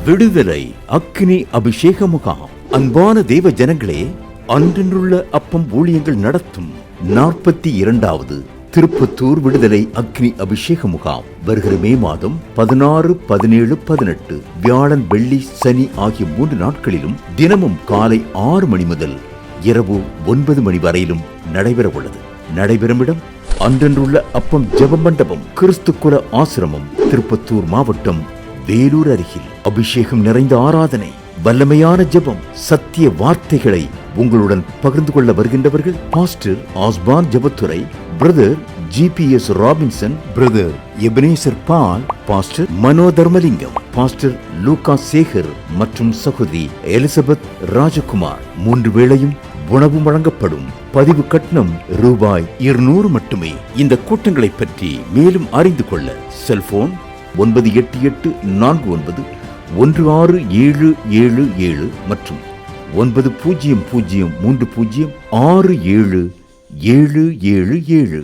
விடுதலை அக்னி அபிஷேக முகாம். அன்பான தேவ ஜனங்களே, அன்றென்றுள்ள அப்பம் ஊழியங்கள் நடத்தும் 42வது திருப்பத்தூர் விடுதலை அக்னி அபிஷேக முகாம் வருகிற மே மாதம் 16, 17, 18 வியாழன், வெள்ளி, சனி ஆகிய 3 நாட்களிலும் தினமும் காலை 6 மணி முதல் இரவு 9 மணி வரையிலும் நடைபெற உள்ளது. நடைபெறும் இடம் அன்றென்றுள்ள அப்பம் ஜெப மண்டபம், கிறிஸ்துக்குல ஆசிரமம், திருப்பத்தூர் மாவட்டம், வேலூர் அருகில். அபிஷேகம் நிறைந்த ஆராதனை, வல்லமையான ஜெபம், சத்திய வார்த்தைகளை உங்களுடன் பகிர்ந்து கொள்ள வருகின்றவர்கள் பாஸ்டர் ஆஸ்பான் Jebathurai, brother GPS Robinson, brother Ebenezer Paul, pastor Mano Dharmalingam, pastor Luka Sekar மற்றும் சகோதரி எலிசபெத் ராஜகுமார். 3 வேளையும் உணவு வழங்கப்படும். பதிவு கட்டணம் ரூபாய் 200 மட்டுமே. இந்த கூட்டங்களை பற்றி மேலும் அறிந்து கொள்ள செல்போன் 9884916777 மற்றும் 9003067777.